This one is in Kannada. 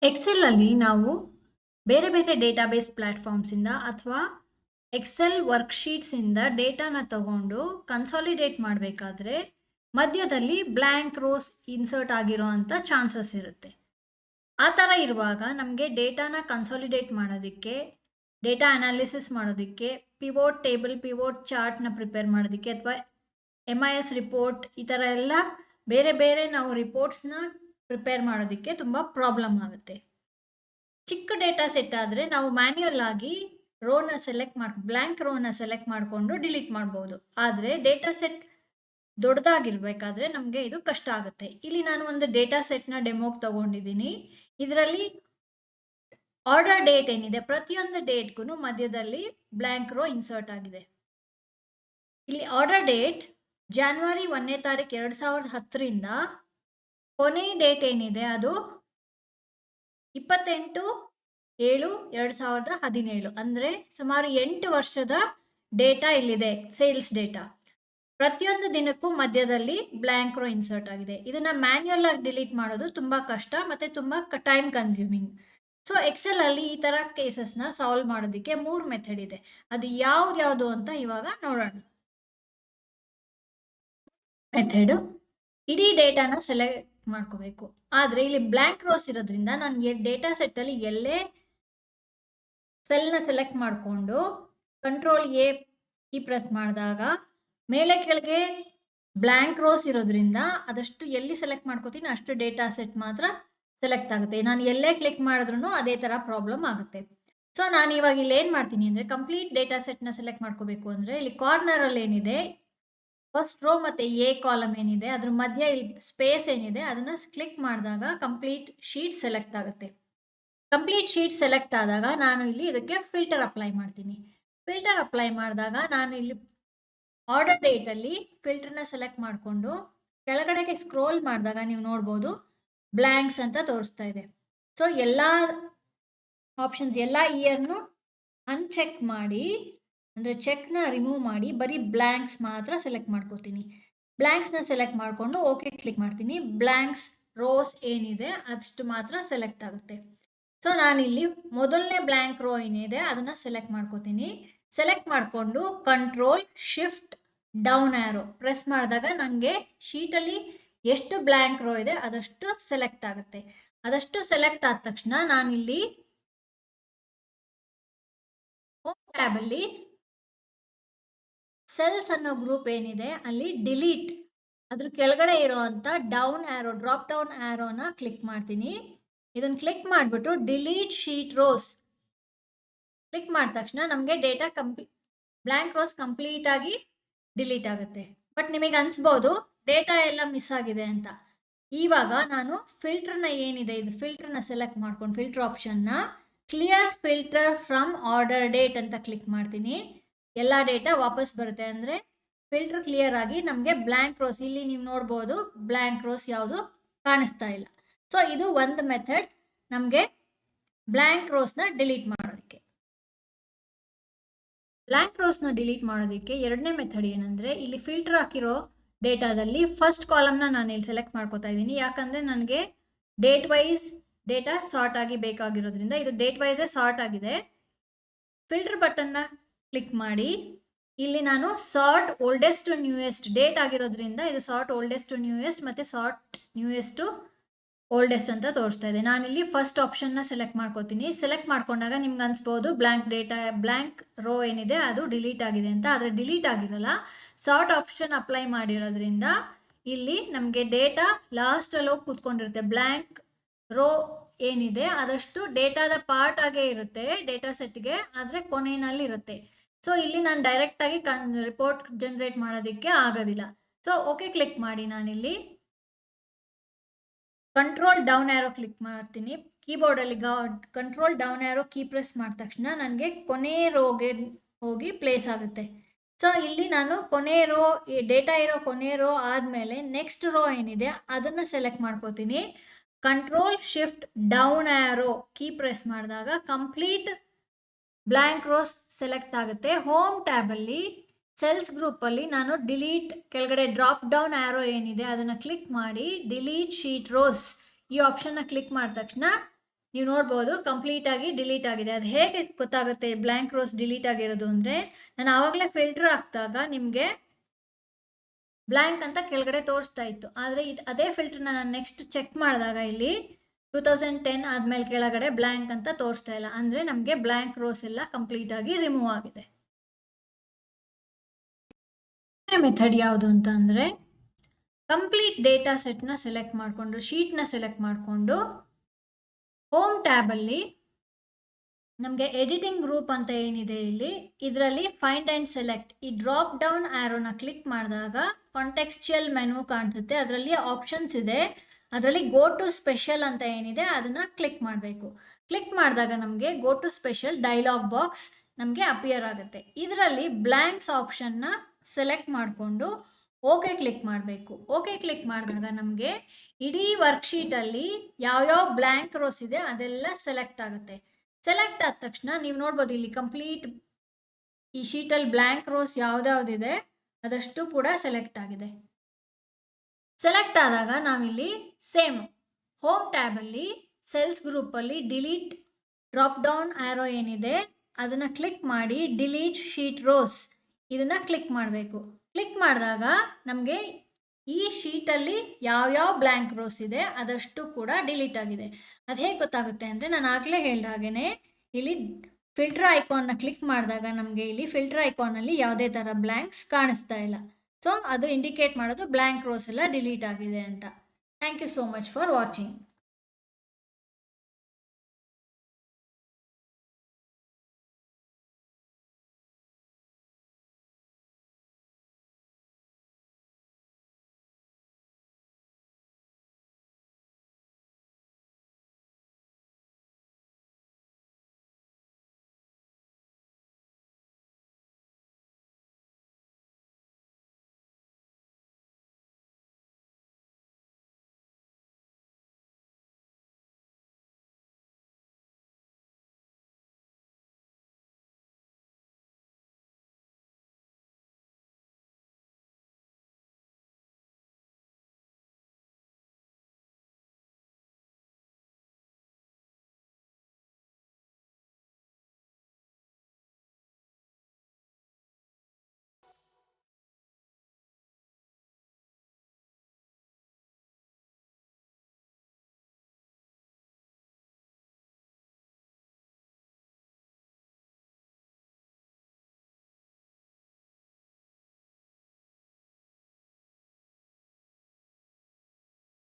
ಎಕ್ಸೆಲ್‌ನಲ್ಲಿ ನಾವು ಬೇರೆ ಬೇರೆ ಡೇಟಾಬೇಸ್ ಪ್ಲಾಟ್‌ಫಾರ್ಮ್ಸಿಂದ ಅಥವಾ ಎಕ್ಸೆಲ್ ವರ್ಕ್‌ಶೀಟ್ಸಿಂದ ಡೇಟಾನ ತಗೊಂಡು ಕನ್ಸಾಲಿಡೇಟ್ ಮಾಡಬೇಕಾದ್ರೆ ಮಧ್ಯದಲ್ಲಿ ಬ್ಲ್ಯಾಂಕ್ ರೋಸ್ ಇನ್ಸರ್ಟ್ ಆಗಿರೋಂಥ ಚಾನ್ಸಸ್ ಇರುತ್ತೆ. ಆ ಥರ ಇರುವಾಗ ನಮಗೆ ಡೇಟಾನ ಕನ್ಸಾಲಿಡೇಟ್ ಮಾಡೋದಕ್ಕೆ, ಡೇಟಾ ಅನಾಲಿಸಿಸ್ ಮಾಡೋದಕ್ಕೆ, ಪಿವೋಟ್ ಟೇಬಲ್, ಪಿವೋಟ್ ಚಾರ್ಟ್‌ನ ಪ್ರಿಪೇರ್ ಮಾಡೋದಕ್ಕೆ ಅಥವಾ MIS ರಿಪೋರ್ಟ್ ಈ ಥರ ಎಲ್ಲ ಬೇರೆ ಬೇರೆ ನಾವು ರಿಪೋರ್ಟ್ಸ್‌ನ ಪ್ರಿಪೇರ್ ಮಾಡೋದಕ್ಕೆ ತುಂಬ ಪ್ರಾಬ್ಲಮ್ ಆಗುತ್ತೆ. ಚಿಕ್ಕ ಡೇಟಾ ಸೆಟ್ ಆದರೆ ನಾವು ಮ್ಯಾನ್ಯುಯಲ್ ಆಗಿ ಬ್ಲ್ಯಾಂಕ್ ರೋನ ಸೆಲೆಕ್ಟ್ ಮಾಡಿಕೊಂಡು ಡಿಲೀಟ್ ಮಾಡ್ಬೋದು. ಆದರೆ ಡೇಟಾ ಸೆಟ್ ದೊಡ್ಡದಾಗಿರ್ಬೇಕಾದ್ರೆ ನಮಗೆ ಇದು ಕಷ್ಟ ಆಗುತ್ತೆ. ಇಲ್ಲಿ ನಾನು ಒಂದು ಡೇಟಾ ಸೆಟ್ನ ಡೆಮೋಗೆ ತಗೊಂಡಿದ್ದೀನಿ. ಇದರಲ್ಲಿ ಆರ್ಡರ್ ಡೇಟ್ ಏನಿದೆ, ಪ್ರತಿಯೊಂದು ಡೇಟ್ಗೂ ಮಧ್ಯದಲ್ಲಿ ಬ್ಲ್ಯಾಂಕ್ ರೋ ಇನ್ಸರ್ಟ್ ಆಗಿದೆ. ಇಲ್ಲಿ ಆರ್ಡರ್ ಡೇಟ್ ಜಾನ್ವರಿ 1ನೇ ತಾರೀಕು 2010ರಿಂದ ಕೊನೆಯ ಡೇಟ್ ಏನಿದೆ ಅದು 28/7/2017. ಅಂದರೆ ಸುಮಾರು 8 ವರ್ಷದ ಡೇಟಾ ಇಲ್ಲಿದೆ, ಸೇಲ್ಸ್ ಡೇಟಾ. ಪ್ರತಿಯೊಂದು ದಿನಕ್ಕೂ ಮಧ್ಯದಲ್ಲಿ ಬ್ಲ್ಯಾಂಕ್ ರೋ ಇನ್ಸರ್ಟ್ ಆಗಿದೆ. ಇದನ್ನ ಮ್ಯಾನ್ಯುಯಲ್ ಆಗಿ ಡಿಲೀಟ್ ಮಾಡೋದು ತುಂಬ ಕಷ್ಟ ಮತ್ತು ತುಂಬ ಟೈಮ್ ಕನ್ಸ್ಯೂಮಿಂಗ್. ಸೊ ಎಕ್ಸೆಲ್ ಈ ಥರ ಕೇಸಸ್ನ ಸಾಲ್ವ್ ಮಾಡೋದಕ್ಕೆ 3 ಮೆಥಡ್ ಇದೆ. ಅದು ಯಾವ್ದು ಅಂತ ಇವಾಗ ನೋಡೋಣ. ಮೆಥಡು ಇಡೀ ಡೇಟಾನ ಸೆಲೆಕ್ಟ್ ಮಾಡ್ಕೋಬೇಕು. ಆದರೆ ಇಲ್ಲಿ ಬ್ಲ್ಯಾಂಕ್ ರೋಸ್ ಇರೋದ್ರಿಂದ ನಾನು ಡೇಟಾ ಸೆಟ್ಟಲ್ಲಿ ಎಲ್ಲೇ ಸೆಲ್ನ ಸೆಲೆಕ್ಟ್ ಮಾಡಿಕೊಂಡು ಕಂಟ್ರೋಲ್ ಎ ಕೀ ಪ್ರೆಸ್ ಮಾಡಿದಾಗ ಮೇಲೆ ಕೆಳಗೆ ಬ್ಲ್ಯಾಂಕ್ ರೋಸ್ ಇರೋದ್ರಿಂದ ಅದಷ್ಟು ಎಲ್ಲಿ ಸೆಲೆಕ್ಟ್ ಮಾಡ್ಕೋತೀನಿ ಅಷ್ಟು ಡೇಟಾ ಸೆಟ್ ಮಾತ್ರ ಸೆಲೆಕ್ಟ್ ಆಗುತ್ತೆ. ನಾನು ಎಲ್ಲೇ ಕ್ಲಿಕ್ ಮಾಡಿದ್ರೂ ಅದೇ ಥರ ಪ್ರಾಬ್ಲಮ್ ಆಗುತ್ತೆ. ಸೊ ನಾನು ಇವಾಗ ಇಲ್ಲಿ ಏನು ಮಾಡ್ತೀನಿ ಅಂದರೆ ಕಂಪ್ಲೀಟ್ ಡೇಟಾ ಸೆಟ್ನ ಸೆಲೆಕ್ಟ್ ಮಾಡ್ಕೋಬೇಕು ಅಂದರೆ ಇಲ್ಲಿ ಕಾರ್ನರಲ್ಲಿ ಏನಿದೆ ಫಸ್ಟ್ ರೋ ಮತ್ತು ಎ ಕಾಲಮ್ ಏನಿದೆ ಅದ್ರ ಮಧ್ಯ ಇಲ್ಲಿ ಸ್ಪೇಸ್ ಏನಿದೆ ಅದನ್ನು ಕ್ಲಿಕ್ ಮಾಡಿದಾಗ ಕಂಪ್ಲೀಟ್ ಶೀಟ್ ಸೆಲೆಕ್ಟ್ ಆಗುತ್ತೆ. ಕಂಪ್ಲೀಟ್ ಶೀಟ್ ಸೆಲೆಕ್ಟ್ ಆದಾಗ ನಾನು ಇಲ್ಲಿ ಇದಕ್ಕೆ ಫಿಲ್ಟರ್ ಅಪ್ಲೈ ಮಾಡ್ತೀನಿ. ಫಿಲ್ಟರ್ ಅಪ್ಲೈ ಮಾಡಿದಾಗ ನಾನು ಇಲ್ಲಿ ಆರ್ಡರ್ ಡೇಟಲ್ಲಿ ಫಿಲ್ಟರ್ನ ಸೆಲೆಕ್ಟ್ ಮಾಡಿಕೊಂಡು ಕೆಳಗಡೆಗೆ ಸ್ಕ್ರೋಲ್ ಮಾಡಿದಾಗ ನೀವು ನೋಡ್ಬೋದು ಬ್ಲ್ಯಾಂಕ್ಸ್ ಅಂತ ತೋರಿಸ್ತಾ ಇದೆ. ಸೊ ಎಲ್ಲ ಆಪ್ಷನ್ಸ್ ಎಲ್ಲ ಇಯರ್ನು ಅನ್ಚೆಕ್ ಮಾಡಿ, ಅಂದರೆ ಚೆಕ್ನ ರಿಮೂವ್ ಮಾಡಿ ಬರೀ ಬ್ಲ್ಯಾಂಕ್ಸ್ ಮಾತ್ರ ಸೆಲೆಕ್ಟ್ ಮಾಡ್ಕೋತೀನಿ. ಬ್ಲ್ಯಾಂಕ್ಸ್ನ ಸೆಲೆಕ್ಟ್ ಮಾಡಿಕೊಂಡು ಓಕೆ ಕ್ಲಿಕ್ ಮಾಡ್ತೀನಿ. ಬ್ಲ್ಯಾಂಕ್ಸ್ ರೋಸ್ ಏನಿದೆ ಅಷ್ಟು ಮಾತ್ರ ಸೆಲೆಕ್ಟ್ ಆಗುತ್ತೆ. ಸೊ ನಾನಿಲ್ಲಿ ಮೊದಲನೇ ಬ್ಲ್ಯಾಂಕ್ ರೋ ಏನಿದೆ ಅದನ್ನು ಸೆಲೆಕ್ಟ್ ಮಾಡ್ಕೋತೀನಿ. ಸೆಲೆಕ್ಟ್ ಮಾಡಿಕೊಂಡು control shift down arrow press ಮಾಡಿದಾಗ ನನಗೆ ಶೀಟಲ್ಲಿ ಎಷ್ಟು ಬ್ಲ್ಯಾಂಕ್ ರೋ ಇದೆ ಅದಷ್ಟು ಸೆಲೆಕ್ಟ್ ಆಗುತ್ತೆ. ಅದಷ್ಟು ಸೆಲೆಕ್ಟ್ ಆದ ತಕ್ಷಣ ನಾನಿಲ್ಲಿ ಹೋಮ್ ಟ್ಯಾಬಲ್ಲಿ ಸೆಲ್ಸ್ ಅನ್ನೋ ಗ್ರೂಪ್ ಏನಿದೆ ಅಲ್ಲಿ ಡಿಲೀಟ್ ಅದ್ರ ಕೆಳಗಡೆ ಇರೋವಂಥ ಡೌನ್ ಆ್ಯರೋ ಡ್ರಾಪ್ ಡೌನ್ ಆ್ಯರೋನ ಕ್ಲಿಕ್ ಮಾಡ್ತೀನಿ. ಇದನ್ನು ಕ್ಲಿಕ್ ಮಾಡಿಬಿಟ್ಟು ಡಿಲೀಟ್ ಶೀಟ್ ರೋಸ್ ಕ್ಲಿಕ್ ಮಾಡಿದ ತಕ್ಷಣ ನಮಗೆ ಡೇಟಾ ಬ್ಲ್ಯಾಂಕ್ ರೋಸ್ ಕಂಪ್ಲೀಟಾಗಿ ಡಿಲೀಟ್ ಆಗುತ್ತೆ. ಬಟ್ ನಿಮಗೆ ಅನಿಸ್ಬೋದು ಡೇಟಾ ಎಲ್ಲ ಮಿಸ್ ಆಗಿದೆ ಅಂತ. ಇವಾಗ ನಾನು ಫಿಲ್ಟರ್ನ ಏನಿದೆ ಇದು ಫಿಲ್ಟರ್ನ ಸೆಲೆಕ್ಟ್ ಮಾಡ್ಕೊಂಡು ಫಿಲ್ಟರ್ ಆಪ್ಷನ್ನ clear filter from order date ಅಂತ ಕ್ಲಿಕ್ ಮಾಡ್ತೀನಿ. ಎಲ್ಲ ಡೇಟಾ ವಾಪಸ್ ಬರುತ್ತೆ. ಅಂದರೆ ಫಿಲ್ಟರ್ ಕ್ಲಿಯರ್ ಆಗಿ ನಮಗೆ ಬ್ಲ್ಯಾಂಕ್ ರೋಸ್ ಇಲ್ಲಿ ನೀವು ನೋಡ್ಬೋದು ಬ್ಲ್ಯಾಂಕ್ ರೋಸ್ ಯಾವುದು ಕಾಣಿಸ್ತಾ ಇಲ್ಲ. ಸೊ ಇದು ಒಂದು ಮೆಥಡ್ ನಮಗೆ ಬ್ಲ್ಯಾಂಕ್ ರೋಸ್ನ ಡಿಲೀಟ್ ಮಾಡೋದಕ್ಕೆ. ಬ್ಲ್ಯಾಂಕ್ ರೋಸ್ನ ಡಿಲೀಟ್ ಮಾಡೋದಕ್ಕೆ ಎರಡನೇ ಮೆಥಡ್ ಏನಂದರೆ ಇಲ್ಲಿ ಫಿಲ್ಟರ್ ಹಾಕಿರೋ ಡೇಟಾದಲ್ಲಿ ಫಸ್ಟ್ ಕಾಲಮ್ನ ನಾನು ಇಲ್ಲಿ ಸೆಲೆಕ್ಟ್ ಮಾಡ್ಕೋತಾ ಇದ್ದೀನಿ. ಯಾಕಂದರೆ ನನಗೆ ಡೇಟ್ ವೈಸ್ ಡೇಟಾ ಸಾರ್ಟ್ ಆಗಿ ಬೇಕಾಗಿರೋದ್ರಿಂದ ಇದು ಡೇಟ್ ವೈಸೇ ಸಾರ್ಟ್ ಆಗಿದೆ. ಫಿಲ್ಟರ್ ಬಟನ್ನ ಕ್ಲಿಕ್ ಮಾಡಿ ಇಲ್ಲಿ ನಾನು sort oldest to newest date ಆಗಿರೋದ್ರಿಂದ ಇದು ಸಾರ್ಟ್ ಓಲ್ಡೆಸ್ಟ್ ಟು ನ್ಯೂಯೆಸ್ಟ್ ಮತ್ತು ಸಾರ್ಟ್ ನ್ಯೂಯೆಸ್ಟ್ ಟು ಓಲ್ಡೆಸ್ಟ್ ಅಂತ ತೋರಿಸ್ತಾ ಇದೆ. ನಾನಿಲ್ಲಿ ಫಸ್ಟ್ ಆಪ್ಷನ್ನ ಸೆಲೆಕ್ಟ್ ಮಾಡ್ಕೋತೀನಿ. ಸೆಲೆಕ್ಟ್ ಮಾಡ್ಕೊಂಡಾಗ ನಿಮ್ಗೆ ಅನಿಸ್ಬೋದು ಬ್ಲ್ಯಾಂಕ್ ರೋ ಏನಿದೆ ಅದು ಡಿಲೀಟ್ ಆಗಿದೆ ಅಂತ. ಆದರೆ ಡಿಲೀಟ್ ಆಗಿರಲ್ಲ. ಸಾರ್ಟ್ ಆಪ್ಷನ್ ಅಪ್ಲೈ ಮಾಡಿರೋದ್ರಿಂದ ಇಲ್ಲಿ ನಮಗೆ ಡೇಟಾ ಲಾಸ್ಟಲ್ಲಿ ಹೋಗಿ ಕೂತ್ಕೊಂಡಿರುತ್ತೆ. ಬ್ಲ್ಯಾಂಕ್ ರೋ ಏನಿದೆ ಅದಷ್ಟು ಡೇಟಾದ ಪಾರ್ಟ್ ಆಗೇ ಇರುತ್ತೆ ಡೇಟಾ ಸೆಟ್ಗೆ, ಆದರೆ ಕೊನೆಯಲ್ಲಿ ಇರುತ್ತೆ. ಸೊ ಇಲ್ಲಿ ನಾನು ಡೈರೆಕ್ಟಾಗಿ ರಿಪೋರ್ಟ್ ಜನರೇಟ್ ಮಾಡೋದಕ್ಕೆ ಆಗೋದಿಲ್ಲ. ಸೊ ಓಕೆ ಕ್ಲಿಕ್ ಮಾಡಿ ನಾನಿಲ್ಲಿ ಕಂಟ್ರೋಲ್ ಡೌನ್ ಆ್ಯರೋ ಕ್ಲಿಕ್ ಮಾಡ್ತೀನಿ. ಕೀಬೋರ್ಡಲ್ಲಿ control down arrow key press ಮಾಡಿದ ತಕ್ಷಣ ನನಗೆ ಕೊನೆ ರೋಗೆ ಹೋಗಿ ಪ್ಲೇಸ್ ಆಗುತ್ತೆ. ಸೊ ಇಲ್ಲಿ ನಾನು ಕೊನೆ ರೋ ಡೇಟಾ ಇರೋ ಕೊನೆ ರೋ ಆದಮೇಲೆ ನೆಕ್ಸ್ಟ್ ರೋ ಏನಿದೆ ಅದನ್ನು ಸೆಲೆಕ್ಟ್ ಮಾಡ್ಕೋತೀನಿ. Control shift down arrow key press ಮಾಡಿದಾಗ ಕಂಪ್ಲೀಟ್ ಬ್ಲ್ಯಾಂಕ್ ರೋಸ್ ಸೆಲೆಕ್ಟ್ ಆಗುತ್ತೆ. ಹೋಮ್ ಟ್ಯಾಬಲ್ಲಿ ಸೆಲ್ಸ್ ಗ್ರೂಪಲ್ಲಿ ನಾನು ಡಿಲೀಟ್ ಕೆಳಗಡೆ ಡ್ರಾಪ್ ಡೌನ್ ಆ್ಯರೋ ಏನಿದೆ ಅದನ್ನು ಕ್ಲಿಕ್ ಮಾಡಿ ಡಿಲೀಟ್ ಶೀಟ್ ರೋಸ್ ಈ ಆಪ್ಷನ್ನ ಕ್ಲಿಕ್ ಮಾಡಿದ ತಕ್ಷಣ ನೀವು ನೋಡ್ಬೋದು ಕಂಪ್ಲೀಟಾಗಿ ಡಿಲೀಟ್ ಆಗಿದೆ. ಅದು ಹೇಗೆ ಗೊತ್ತಾಗುತ್ತೆ ಬ್ಲ್ಯಾಂಕ್ ರೋಸ್ ಡಿಲೀಟ್ ಆಗಿರೋದು ಅಂದರೆ, ನಾನು ಆವಾಗಲೇ ಫಿಲ್ಟರ್ ಹಾಕಿದಾಗ ನಿಮಗೆ ಬ್ಲ್ಯಾಂಕ್ ಅಂತ ಕೆಳಗಡೆ ತೋರಿಸ್ತಾ ಇತ್ತು. ಆದರೆ ಅದೇ ಫಿಲ್ಟರ್ನ ನಾನು ನೆಕ್ಸ್ಟ್ ಚೆಕ್ ಮಾಡಿದಾಗ ಇಲ್ಲಿ 2010 ಆದಮೇಲೆ ಕೆಳಗಡೆ ಬ್ಲ್ಯಾಂಕ್ ಅಂತ ತೋರಿಸ್ತಾ ಇಲ್ಲ. ಅಂದರೆ ನಮಗೆ ಬ್ಲ್ಯಾಂಕ್ ರೋಸ್ ಎಲ್ಲ ಕಂಪ್ಲೀಟಾಗಿ ರಿಮೂವ್ ಆಗಿದೆ. ಮೆಥಡ್ ಯಾವುದು ಅಂತ ಅಂದರೆ, ಕಂಪ್ಲೀಟ್ ಡೇಟಾ ಸೆಟ್ನ ಸೆಲೆಕ್ಟ್ ಮಾಡಿಕೊಂಡು, ಶೀಟ್ನ ಸೆಲೆಕ್ಟ್ ಮಾಡಿಕೊಂಡು, ಹೋಮ್ ಟ್ಯಾಬಲ್ಲಿ ನಮಗೆ ಎಡಿಟಿಂಗ್ ಗ್ರೂಪ್ ಅಂತ ಏನಿದೆ ಇಲ್ಲಿ, ಇದರಲ್ಲಿ ಫೈಂಡ್ ಆ್ಯಂಡ್ ಸೆಲೆಕ್ಟ್ ಈ ಡ್ರಾಪ್ ಡೌನ್ ಆ್ಯರೋನ ಕ್ಲಿಕ್ ಮಾಡಿದಾಗ ಕಾಂಟೆಕ್ಸ್ಚುಯಲ್ ಮೆನು ಕಾಣಿಸುತ್ತೆ. ಅದರಲ್ಲಿ ಆಪ್ಷನ್ಸ್ ಇದೆ. ಅದರಲ್ಲಿ ಗೋ ಟು ಸ್ಪೆಷಲ್ ಅಂತ ಏನಿದೆ ಅದನ್ನು ಕ್ಲಿಕ್ ಮಾಡಬೇಕು. ಕ್ಲಿಕ್ ಮಾಡಿದಾಗ ನಮಗೆ go to special dialog box ನಮಗೆ ಅಪಿಯರ್ ಆಗುತ್ತೆ. ಇದರಲ್ಲಿ ಬ್ಲ್ಯಾಂಕ್ಸ್ ಆಪ್ಷನ್ನ ಸೆಲೆಕ್ಟ್ ಮಾಡಿಕೊಂಡು ಓಕೆ ಕ್ಲಿಕ್ ಮಾಡಬೇಕು. ಓಕೆ ಕ್ಲಿಕ್ ಮಾಡಿದಾಗ ನಮಗೆ ಇಡೀ ವರ್ಕ್ಶೀಟಲ್ಲಿ ಯಾವ್ಯಾವ ಬ್ಲ್ಯಾಂಕ್ ರೋಸ್ ಇದೆ ಅದೆಲ್ಲ ಸೆಲೆಕ್ಟ್ ಆಗುತ್ತೆ. ಸೆಲೆಕ್ಟ್ ಆದ ತಕ್ಷಣ ನೀವು ನೋಡ್ಬೋದು ಇಲ್ಲಿ ಕಂಪ್ಲೀಟ್ ಈ ಶೀಟಲ್ಲಿ ಬ್ಲ್ಯಾಂಕ್ ರೋಸ್ ಯಾವ್ದಾವ್ದಿದೆ ಅದಷ್ಟು ಕೂಡ ಸೆಲೆಕ್ಟ್ ಆಗಿದೆ. ಸೆಲೆಕ್ಟ್ ಆದಾಗ ನಾವಿಲ್ಲಿ ಸೇಮ್ ಹೋಮ್ ಟ್ಯಾಬಲ್ಲಿ ಸೆಲ್ಸ್ ಗ್ರೂಪಲ್ಲಿ ಡಿಲೀಟ್ ಡ್ರಾಪ್ ಡೌನ್ ಆ್ಯರೋ ಏನಿದೆ ಅದನ್ನು ಕ್ಲಿಕ್ ಮಾಡಿ ಡಿಲೀಟ್ ಶೀಟ್ ರೋಸ್ ಇದನ್ನು ಕ್ಲಿಕ್ ಮಾಡಬೇಕು. ಕ್ಲಿಕ್ ಮಾಡಿದಾಗ ನಮಗೆ ಈ ಶೀಟಲ್ಲಿ ಯಾವ್ಯಾವ ಬ್ಲ್ಯಾಂಕ್ ರೋಸ್ ಇದೆ ಅದಷ್ಟು ಕೂಡ ಡಿಲೀಟ್ ಆಗಿದೆ. ಅದು ಹೇಗೆ ಗೊತ್ತಾಗುತ್ತೆ ಅಂದರೆ, ನಾನು ಆಗಲೇ ಹೇಳಿದ ಹಾಗೇ ಇಲ್ಲಿ ಫಿಲ್ಟರ್ ಐಕಾನ್ನ ಕ್ಲಿಕ್ ಮಾಡಿದಾಗ ನಮಗೆ ಇಲ್ಲಿ ಫಿಲ್ಟರ್ ಐಕಾನಲ್ಲಿ ಯಾವುದೇ ಥರ ಬ್ಲ್ಯಾಂಕ್ಸ್ ಕಾಣಿಸ್ತಾ ಇಲ್ಲ. ಸೊ ಅದು ಇಂಡಿಕೇಟ್ ಮಾಡೋದು ಬ್ಲ್ಯಾಂಕ್ ರೋಸ್ ಎಲ್ಲ ಡಿಲೀಟ್ ಆಗಿದೆ ಅಂತ. Thank you so much for watching.